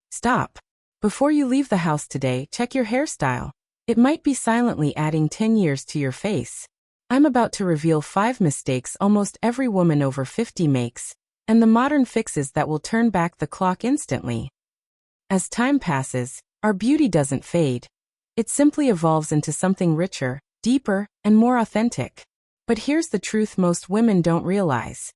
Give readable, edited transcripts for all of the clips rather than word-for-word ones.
Stop. Before you leave the house today, check your hairstyle. It might be silently adding 10 years to your face. I'm about to reveal 5 mistakes almost every woman over 50 makes, and the modern fixes that will turn back the clock instantly. As time passes, our beauty doesn't fade. It simply evolves into something richer, deeper, and more authentic. But here's the truth most women don't realize.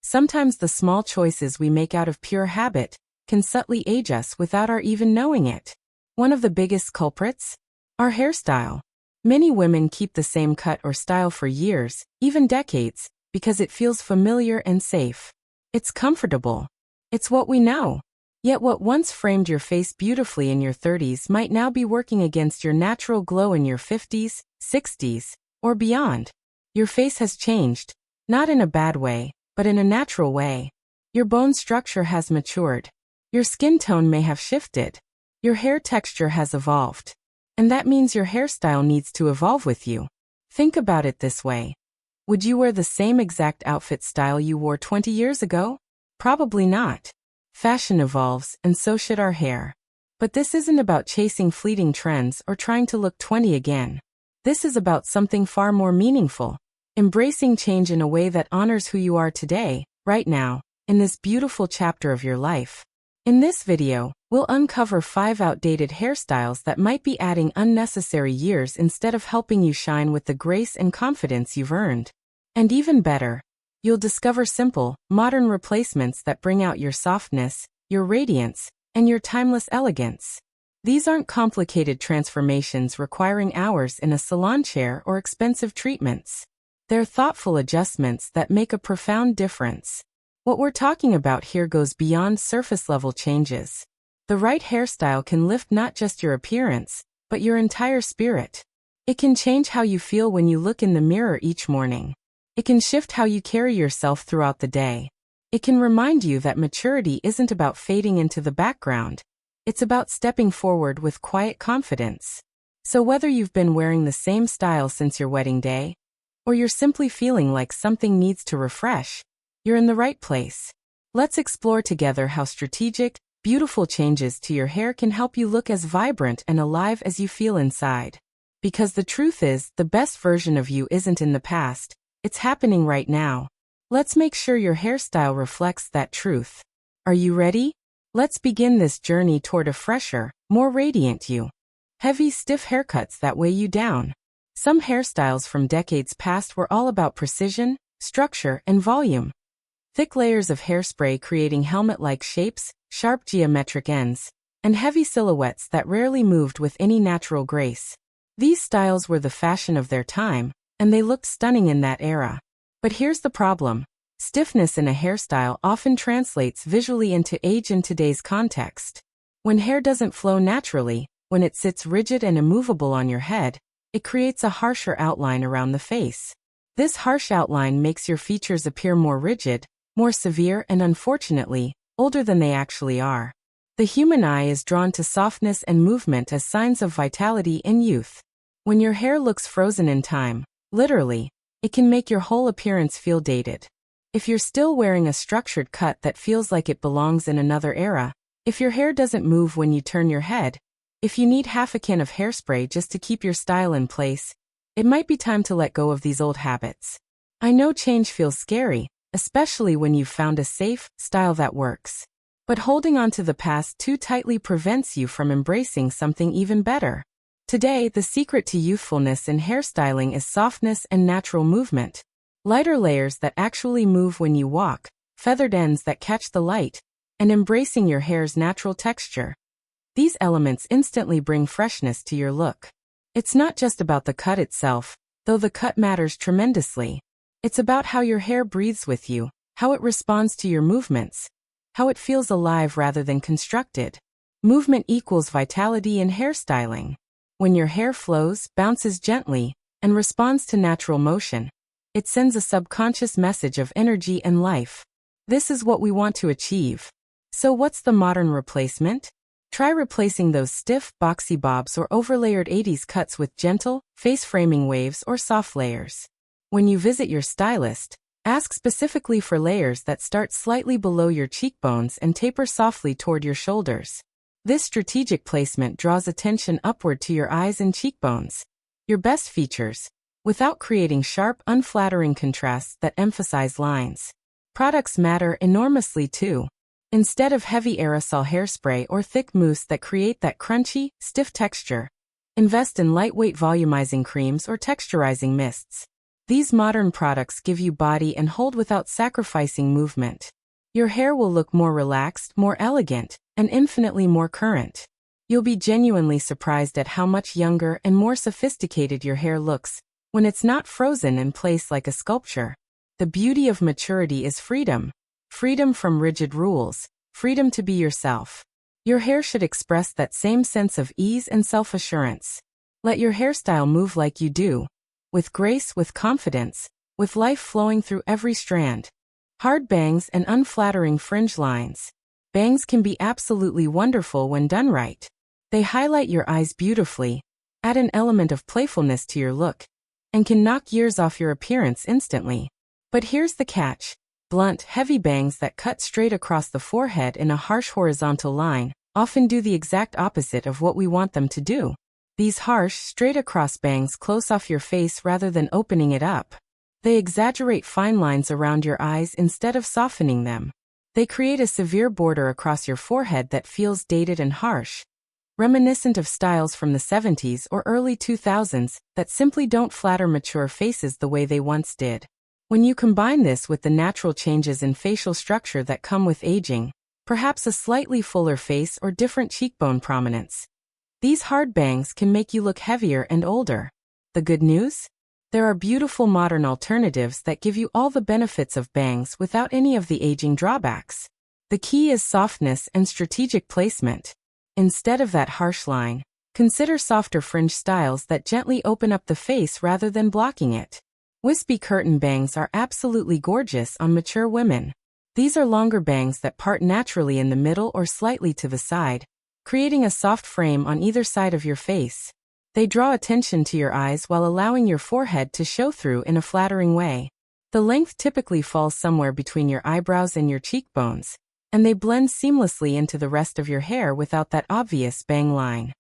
Sometimes the small choices we make out of pure habit can subtly age us without our even knowing it. One of the biggest culprits? Our hairstyle. Many women keep the same cut or style for years, even decades, because it feels familiar and safe. It's comfortable. It's what we know. Yet what once framed your face beautifully in your 30s might now be working against your natural glow in your 50s, 60s, or beyond. Your face has changed, not in a bad way, but in a natural way. Your bone structure has matured. Your skin tone may have shifted. Your hair texture has evolved. And that means your hairstyle needs to evolve with you. Think about it this way. Would you wear the same exact outfit style you wore 20 years ago? Probably not. Fashion evolves, and so should our hair. But this isn't about chasing fleeting trends or trying to look 20 again. This is about something far more meaningful. Embracing change in a way that honors who you are today, right now, in this beautiful chapter of your life. In this video, we'll uncover 5 outdated hairstyles that might be adding unnecessary years instead of helping you shine with the grace and confidence you've earned. And even better, you'll discover simple, modern replacements that bring out your softness, your radiance, and your timeless elegance. These aren't complicated transformations requiring hours in a salon chair or expensive treatments. They're thoughtful adjustments that make a profound difference. What we're talking about here goes beyond surface-level changes. The right hairstyle can lift not just your appearance, but your entire spirit. It can change how you feel when you look in the mirror each morning. It can shift how you carry yourself throughout the day. It can remind you that maturity isn't about fading into the background. It's about stepping forward with quiet confidence. So whether you've been wearing the same style since your wedding day, or you're simply feeling like something needs to refresh, you're in the right place. Let's explore together how strategic, beautiful changes to your hair can help you look as vibrant and alive as you feel inside. Because the truth is, the best version of you isn't in the past, it's happening right now. Let's make sure your hairstyle reflects that truth. Are you ready? Let's begin this journey toward a fresher, more radiant you. Heavy, stiff haircuts that weigh you down. Some hairstyles from decades past were all about precision, structure, and volume. Thick layers of hairspray creating helmet-like shapes, sharp geometric ends, and heavy silhouettes that rarely moved with any natural grace. These styles were the fashion of their time, and they looked stunning in that era. But here's the problem. Stiffness in a hairstyle often translates visually into age in today's context. When hair doesn't flow naturally, when it sits rigid and immovable on your head, it creates a harsher outline around the face. This harsh outline makes your features appear more rigid, more severe, and unfortunately, older than they actually are. The human eye is drawn to softness and movement as signs of vitality and youth. When your hair looks frozen in time, literally, it can make your whole appearance feel dated. If you're still wearing a structured cut that feels like it belongs in another era, if your hair doesn't move when you turn your head, if you need half a can of hairspray just to keep your style in place, it might be time to let go of these old habits. I know change feels scary, especially when you've found a safe style that works. But holding on to the past too tightly prevents you from embracing something even better. Today, the secret to youthfulness in hairstyling is softness and natural movement. Lighter layers that actually move when you walk, feathered ends that catch the light, and embracing your hair's natural texture. These elements instantly bring freshness to your look. It's not just about the cut itself, though the cut matters tremendously. It's about how your hair breathes with you, how it responds to your movements, how it feels alive rather than constructed. Movement equals vitality in hairstyling. When your hair flows, bounces gently, and responds to natural motion, it sends a subconscious message of energy and life. This is what we want to achieve. So what's the modern replacement? Try replacing those stiff, boxy bobs or overlayered 80s cuts with gentle, face-framing waves or soft layers. When you visit your stylist, ask specifically for layers that start slightly below your cheekbones and taper softly toward your shoulders. This strategic placement draws attention upward to your eyes and cheekbones. Your best features, without creating sharp, unflattering contrasts that emphasize lines. Products matter enormously too. Instead of heavy aerosol hairspray or thick mousse that create that crunchy, stiff texture, invest in lightweight volumizing creams or texturizing mists. These modern products give you body and hold without sacrificing movement. Your hair will look more relaxed, more elegant, and infinitely more current. You'll be genuinely surprised at how much younger and more sophisticated your hair looks when it's not frozen in place like a sculpture. The beauty of maturity is freedom. Freedom from rigid rules, freedom to be yourself. Your hair should express that same sense of ease and self-assurance. Let your hairstyle move like you do, with grace, with confidence, with life flowing through every strand. Hard bangs and unflattering fringe lines. Bangs can be absolutely wonderful when done right. They highlight your eyes beautifully, add an element of playfulness to your look, and can knock years off your appearance instantly. But here's the catch. Blunt, heavy bangs that cut straight across the forehead in a harsh horizontal line often do the exact opposite of what we want them to do. These harsh, straight-across bangs close off your face rather than opening it up. They exaggerate fine lines around your eyes instead of softening them. They create a severe border across your forehead that feels dated and harsh, reminiscent of styles from the 70s or early 2000s that simply don't flatter mature faces the way they once did. When you combine this with the natural changes in facial structure that come with aging, perhaps a slightly fuller face or different cheekbone prominence, these hard bangs can make you look heavier and older. The good news? There are beautiful modern alternatives that give you all the benefits of bangs without any of the aging drawbacks. The key is softness and strategic placement. Instead of that harsh line, consider softer fringe styles that gently open up the face rather than blocking it. Wispy curtain bangs are absolutely gorgeous on mature women. These are longer bangs that part naturally in the middle or slightly to the side, creating a soft frame on either side of your face. They draw attention to your eyes while allowing your forehead to show through in a flattering way. The length typically falls somewhere between your eyebrows and your cheekbones, and they blend seamlessly into the rest of your hair without that obvious bang line.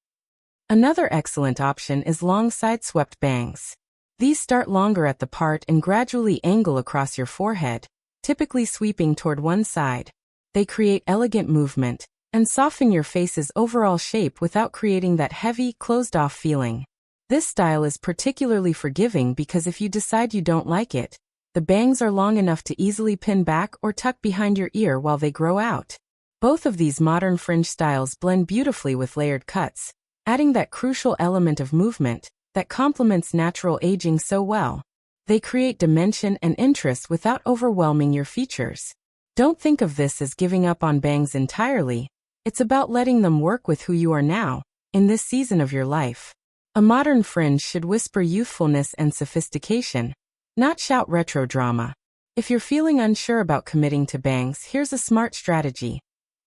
Another excellent option is long side-swept bangs. These start longer at the part and gradually angle across your forehead, typically sweeping toward one side. They create elegant movement and soften your face's overall shape without creating that heavy, closed-off feeling. This style is particularly forgiving because if you decide you don't like it, the bangs are long enough to easily pin back or tuck behind your ear while they grow out. Both of these modern fringe styles blend beautifully with layered cuts, adding that crucial element of movement that complements natural aging so well. They create dimension and interest without overwhelming your features. Don't think of this as giving up on bangs entirely. It's about letting them work with who you are now, in this season of your life. A modern fringe should whisper youthfulness and sophistication, not shout retro drama. If you're feeling unsure about committing to bangs, here's a smart strategy.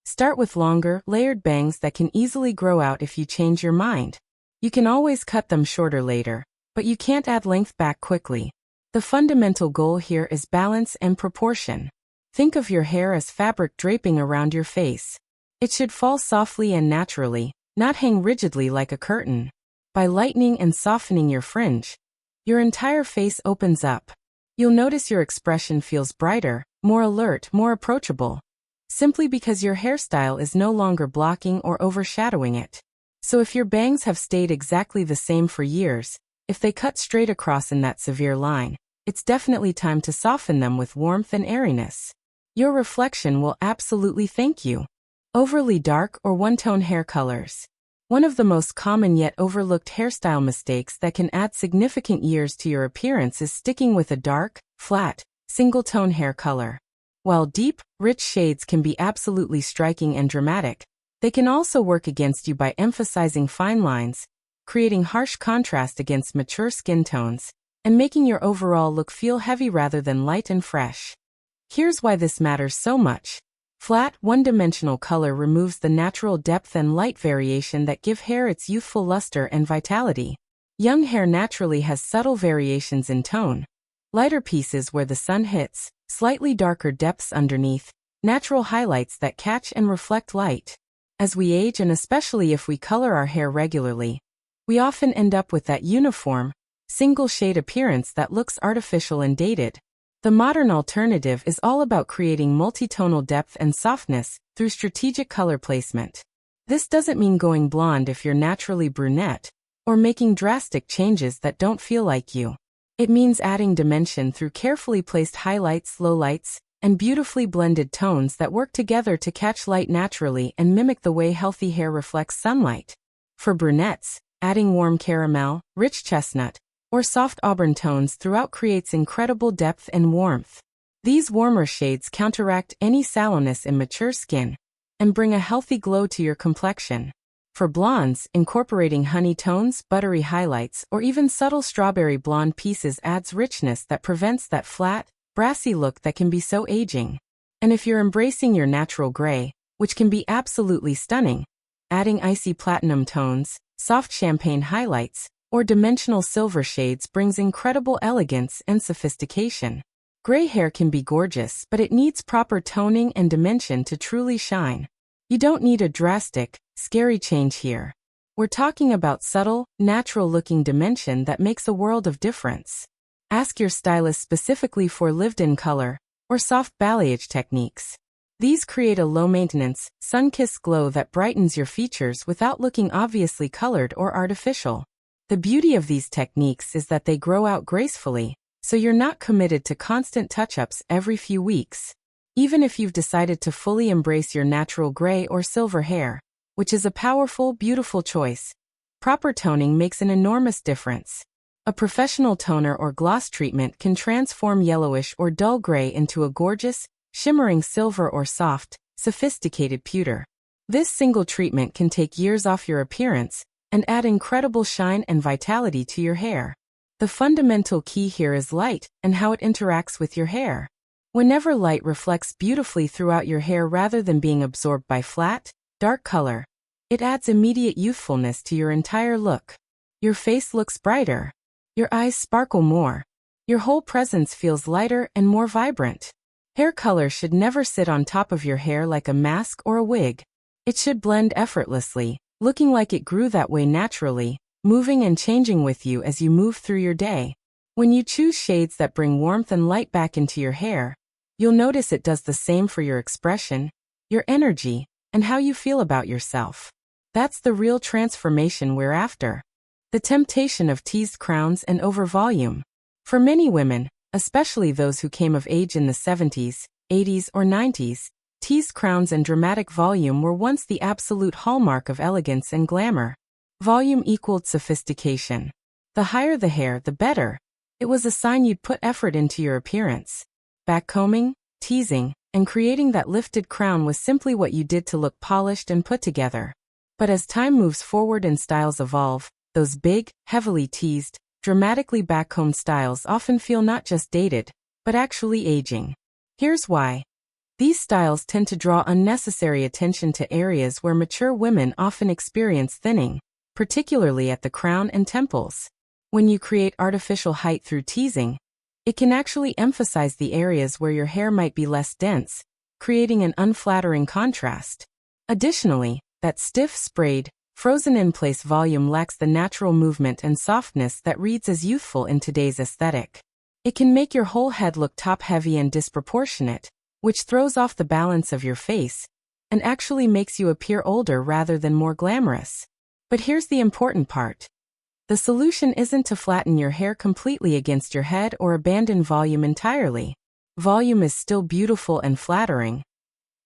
Start with longer, layered bangs that can easily grow out if you change your mind. You can always cut them shorter later, but you can't add length back quickly. The fundamental goal here is balance and proportion. Think of your hair as fabric draping around your face. It should fall softly and naturally, not hang rigidly like a curtain. By lightening and softening your fringe, your entire face opens up. You'll notice your expression feels brighter, more alert, more approachable, simply because your hairstyle is no longer blocking or overshadowing it. So if your bangs have stayed exactly the same for years, if they cut straight across in that severe line, it's definitely time to soften them with warmth and airiness. Your reflection will absolutely thank you. Overly dark or one-tone hair colors. One of the most common yet overlooked hairstyle mistakes that can add significant years to your appearance is sticking with a dark, flat, single-tone hair color. While deep, rich shades can be absolutely striking and dramatic, they can also work against you by emphasizing fine lines, creating harsh contrast against mature skin tones, and making your overall look feel heavy rather than light and fresh. Here's why this matters so much. Flat, one-dimensional color removes the natural depth and light variation that give hair its youthful luster and vitality. Young hair naturally has subtle variations in tone. Lighter pieces where the sun hits, slightly darker depths underneath, natural highlights that catch and reflect light. As we age, and especially if we color our hair regularly, we often end up with that uniform, single-shade appearance that looks artificial and dated. The modern alternative is all about creating multitonal depth and softness through strategic color placement. This doesn't mean going blonde if you're naturally brunette, or making drastic changes that don't feel like you. It means adding dimension through carefully placed highlights, lowlights, and beautifully blended tones that work together to catch light naturally and mimic the way healthy hair reflects sunlight. For brunettes, adding warm caramel, rich chestnut, or soft auburn tones throughout creates incredible depth and warmth. These warmer shades counteract any sallowness in mature skin and bring a healthy glow to your complexion. For blondes, incorporating honey tones, buttery highlights, or even subtle strawberry blonde pieces adds richness that prevents that flat, brassy look that can be so aging. And if you're embracing your natural gray, which can be absolutely stunning, adding icy platinum tones, soft champagne highlights, or dimensional silver shades brings incredible elegance and sophistication. Gray hair can be gorgeous, but it needs proper toning and dimension to truly shine. You don't need a drastic, scary change here. We're talking about subtle, natural-looking dimension that makes a world of difference. Ask your stylist specifically for lived-in color or soft balayage techniques. These create a low-maintenance, sun-kissed glow that brightens your features without looking obviously colored or artificial. The beauty of these techniques is that they grow out gracefully, so you're not committed to constant touch-ups every few weeks. Even if you've decided to fully embrace your natural gray or silver hair, which is a powerful, beautiful choice, proper toning makes an enormous difference. A professional toner or gloss treatment can transform yellowish or dull gray into a gorgeous, shimmering silver or soft, sophisticated pewter. This single treatment can take years off your appearance and add incredible shine and vitality to your hair. The fundamental key here is light and how it interacts with your hair. Whenever light reflects beautifully throughout your hair rather than being absorbed by flat, dark color, it adds immediate youthfulness to your entire look. Your face looks brighter. Your eyes sparkle more. Your whole presence feels lighter and more vibrant. Hair color should never sit on top of your hair like a mask or a wig. It should blend effortlessly, looking like it grew that way naturally, moving and changing with you as you move through your day. When you choose shades that bring warmth and light back into your hair, you'll notice it does the same for your expression, your energy, and how you feel about yourself. That's the real transformation we're after. The temptation of teased crowns and over-volume. For many women, especially those who came of age in the 70s, 80s, or 90s, teased crowns and dramatic volume were once the absolute hallmark of elegance and glamour. Volume equaled sophistication. The higher the hair, the better. It was a sign you'd put effort into your appearance. Backcombing, teasing, and creating that lifted crown was simply what you did to look polished and put together. But as time moves forward and styles evolve, those big, heavily teased, dramatically backcombed styles often feel not just dated, but actually aging. Here's why. These styles tend to draw unnecessary attention to areas where mature women often experience thinning, particularly at the crown and temples. When you create artificial height through teasing, it can actually emphasize the areas where your hair might be less dense, creating an unflattering contrast. Additionally, that stiff, sprayed, frozen-in-place volume lacks the natural movement and softness that reads as youthful in today's aesthetic. It can make your whole head look top-heavy and disproportionate, which throws off the balance of your face and actually makes you appear older rather than more glamorous. But here's the important part. The solution isn't to flatten your hair completely against your head or abandon volume entirely. Volume is still beautiful and flattering.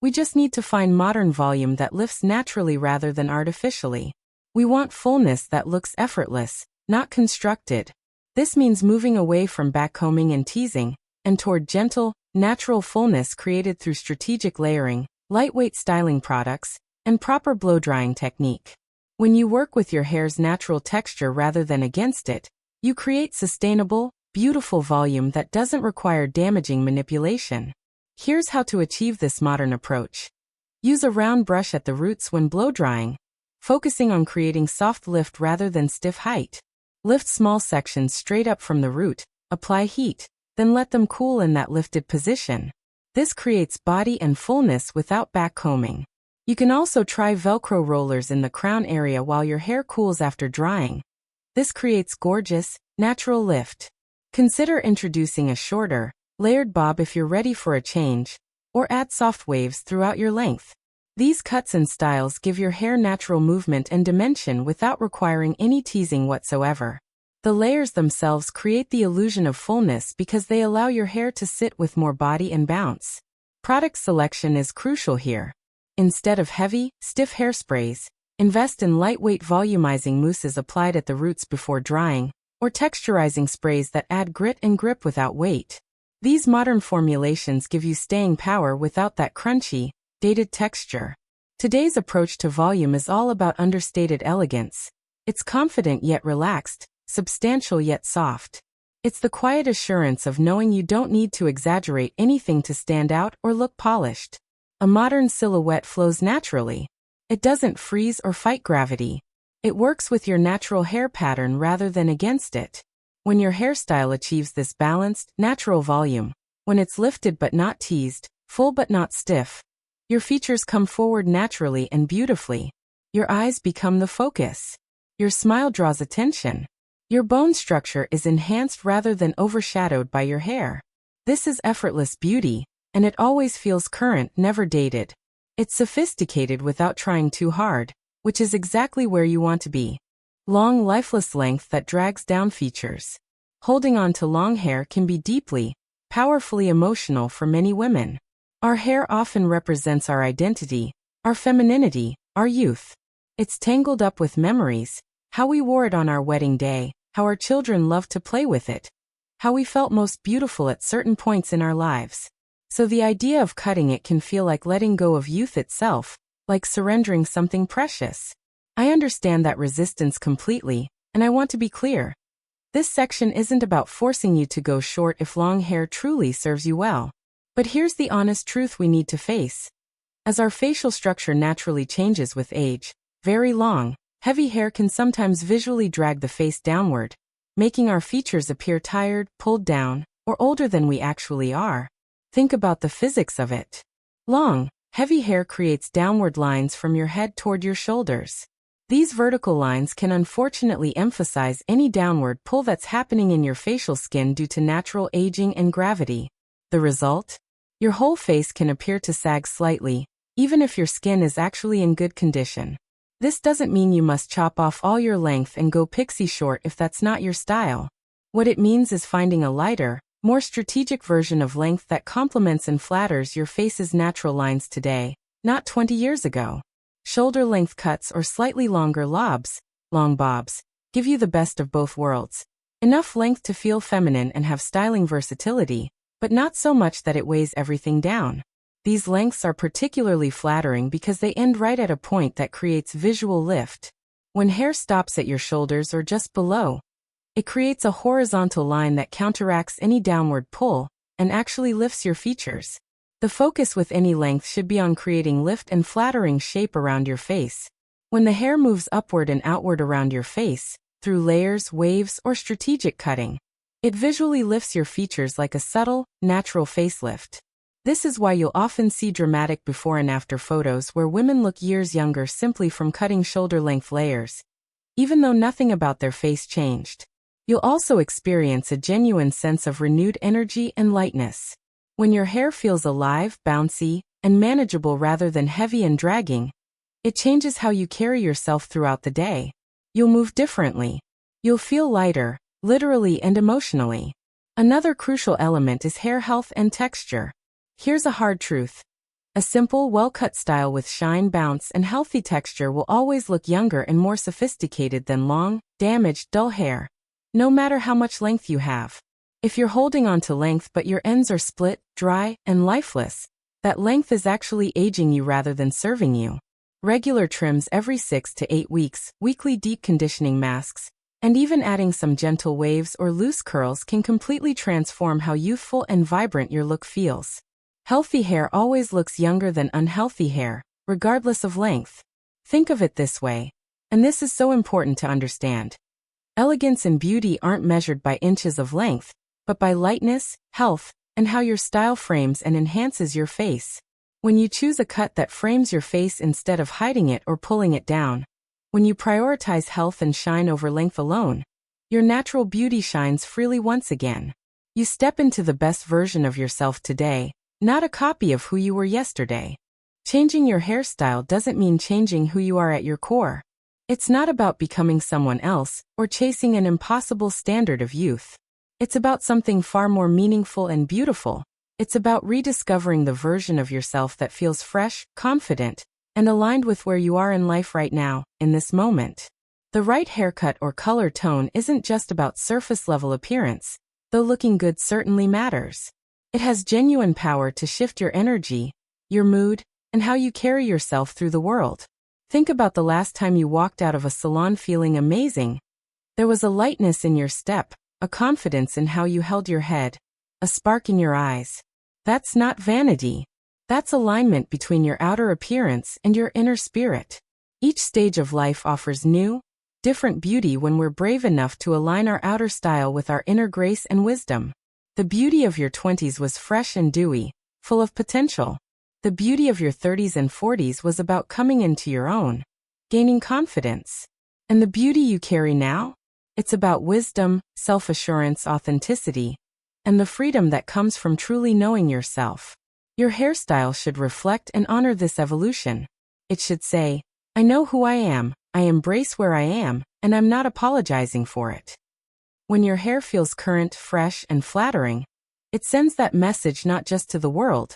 We just need to find modern volume that lifts naturally rather than artificially. We want fullness that looks effortless, not constructed. This means moving away from backcombing and teasing, and toward gentle, natural fullness created through strategic layering, lightweight styling products, and proper blow-drying technique. When you work with your hair's natural texture rather than against it, you create sustainable, beautiful volume that doesn't require damaging manipulation. Here's how to achieve this modern approach. Use a round brush at the roots when blow-drying, focusing on creating soft lift rather than stiff height. Lift small sections straight up from the root, apply heat, then let them cool in that lifted position. This creates body and fullness without backcombing. You can also try Velcro rollers in the crown area while your hair cools after drying. This creates gorgeous, natural lift. Consider introducing a shorter, layered bob if you're ready for a change, or add soft waves throughout your length. These cuts and styles give your hair natural movement and dimension without requiring any teasing whatsoever. The layers themselves create the illusion of fullness because they allow your hair to sit with more body and bounce. Product selection is crucial here. Instead of heavy, stiff hairsprays, invest in lightweight volumizing mousses applied at the roots before drying, or texturizing sprays that add grit and grip without weight. These modern formulations give you staying power without that crunchy, dated texture. Today's approach to volume is all about understated elegance. It's confident yet relaxed, substantial yet soft. It's the quiet assurance of knowing you don't need to exaggerate anything to stand out or look polished. A modern silhouette flows naturally. It doesn't freeze or fight gravity. It works with your natural hair pattern rather than against it. When your hairstyle achieves this balanced, natural volume, when it's lifted but not teased, full but not stiff, your features come forward naturally and beautifully. Your eyes become the focus. Your smile draws attention. Your bone structure is enhanced rather than overshadowed by your hair. This is effortless beauty, and it always feels current, never dated. It's sophisticated without trying too hard, which is exactly where you want to be. Long, lifeless length that drags down features. Holding on to long hair can be deeply, powerfully emotional for many women. Our hair often represents our identity, our femininity, our youth. It's tangled up with memories, how we wore it on our wedding day, how our children loved to play with it, how we felt most beautiful at certain points in our lives. So the idea of cutting it can feel like letting go of youth itself, like surrendering something precious. I understand that resistance completely, and I want to be clear. This section isn't about forcing you to go short if long hair truly serves you well. But here's the honest truth we need to face. As our facial structure naturally changes with age, very long, heavy hair can sometimes visually drag the face downward, making our features appear tired, pulled down, or older than we actually are. Think about the physics of it. Long, heavy hair creates downward lines from your head toward your shoulders. These vertical lines can unfortunately emphasize any downward pull that's happening in your facial skin due to natural aging and gravity. The result? Your whole face can appear to sag slightly, even if your skin is actually in good condition. This doesn't mean you must chop off all your length and go pixie short if that's not your style. What it means is finding a lighter, more strategic version of length that complements and flatters your face's natural lines today, not 20 years ago. Shoulder-length cuts or slightly longer lobs, long bobs, give you the best of both worlds. Enough length to feel feminine and have styling versatility, but not so much that it weighs everything down. These lengths are particularly flattering because they end right at a point that creates visual lift. When hair stops at your shoulders or just below, it creates a horizontal line that counteracts any downward pull and actually lifts your features. The focus with any length should be on creating lift and flattering shape around your face. When the hair moves upward and outward around your face, through layers, waves, or strategic cutting, it visually lifts your features like a subtle, natural facelift. This is why you'll often see dramatic before and after photos where women look years younger simply from cutting shoulder-length layers, even though nothing about their face changed. You'll also experience a genuine sense of renewed energy and lightness. When your hair feels alive, bouncy, and manageable rather than heavy and dragging, it changes how you carry yourself throughout the day. You'll move differently. You'll feel lighter, literally and emotionally. Another crucial element is hair health and texture. Here's a hard truth. A simple, well-cut style with shine, bounce, and healthy texture will always look younger and more sophisticated than long, damaged, dull hair. No matter how much length you have. If you're holding on to length but your ends are split, dry, and lifeless, that length is actually aging you rather than serving you. Regular trims every 6 to 8 weeks, weekly deep conditioning masks, and even adding some gentle waves or loose curls can completely transform how youthful and vibrant your look feels. Healthy hair always looks younger than unhealthy hair, regardless of length. Think of it this way, and this is so important to understand. Elegance and beauty aren't measured by inches of length, but by lightness, health, and how your style frames and enhances your face. When you choose a cut that frames your face instead of hiding it or pulling it down. When you prioritize health and shine over length alone. Your natural beauty shines freely once again. You step into the best version of yourself today, not a copy of who you were yesterday. Changing your hairstyle doesn't mean changing who you are at your core. It's not about becoming someone else or chasing an impossible standard of youth. It's about something far more meaningful and beautiful. It's about rediscovering the version of yourself that feels fresh, confident, and aligned with where you are in life right now, in this moment. The right haircut or color tone isn't just about surface-level appearance, though looking good certainly matters. It has genuine power to shift your energy, your mood, and how you carry yourself through the world. Think about the last time you walked out of a salon feeling amazing. There was a lightness in your step, a confidence in how you held your head, a spark in your eyes. That's not vanity. That's alignment between your outer appearance and your inner spirit. Each stage of life offers new, different beauty when we're brave enough to align our outer style with our inner grace and wisdom. The beauty of your 20s was fresh and dewy, full of potential. The beauty of your 30s and 40s was about coming into your own, gaining confidence. And the beauty you carry now? It's about wisdom, self-assurance, authenticity, and the freedom that comes from truly knowing yourself. Your hairstyle should reflect and honor this evolution. It should say, I know who I am, I embrace where I am, and I'm not apologizing for it. When your hair feels current, fresh, and flattering, it sends that message not just to the world,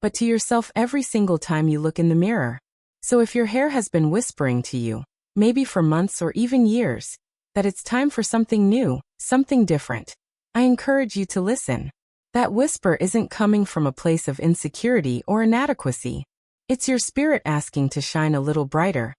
but to yourself every single time you look in the mirror. So if your hair has been whispering to you, maybe for months or even years, that it's time for something new, something different, I encourage you to listen. That whisper isn't coming from a place of insecurity or inadequacy. It's your spirit asking to shine a little brighter,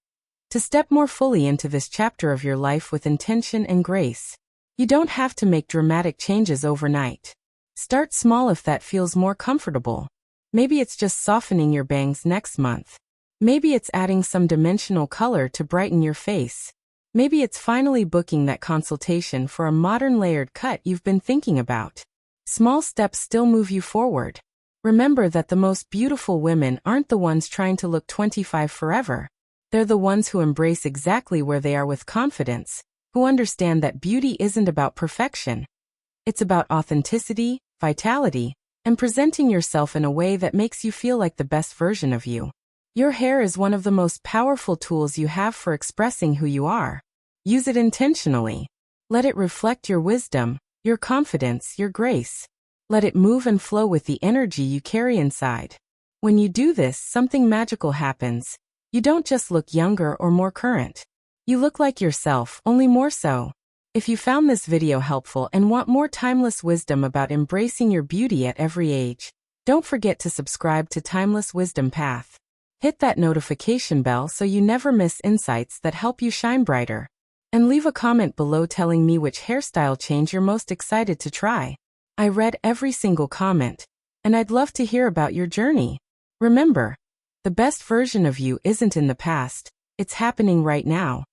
to step more fully into this chapter of your life with intention and grace. You don't have to make dramatic changes overnight. Start small if that feels more comfortable. Maybe it's just softening your bangs next month. Maybe it's adding some dimensional color to brighten your face. Maybe it's finally booking that consultation for a modern layered cut you've been thinking about. Small steps still move you forward. Remember that the most beautiful women aren't the ones trying to look 25 forever. They're the ones who embrace exactly where they are with confidence, who understand that beauty isn't about perfection. It's about authenticity, vitality, and presenting yourself in a way that makes you feel like the best version of you. Your hair is one of the most powerful tools you have for expressing who you are. Use it intentionally. Let it reflect your wisdom, your confidence, your grace. Let it move and flow with the energy you carry inside. When you do this, something magical happens. You don't just look younger or more current. You look like yourself, only more so. If you found this video helpful and want more timeless wisdom about embracing your beauty at every age, don't forget to subscribe to Timeless Wisdom Path. Hit that notification bell so you never miss insights that help you shine brighter. And leave a comment below telling me which hairstyle change you're most excited to try. I read every single comment, and I'd love to hear about your journey. Remember, the best version of you isn't in the past, it's happening right now.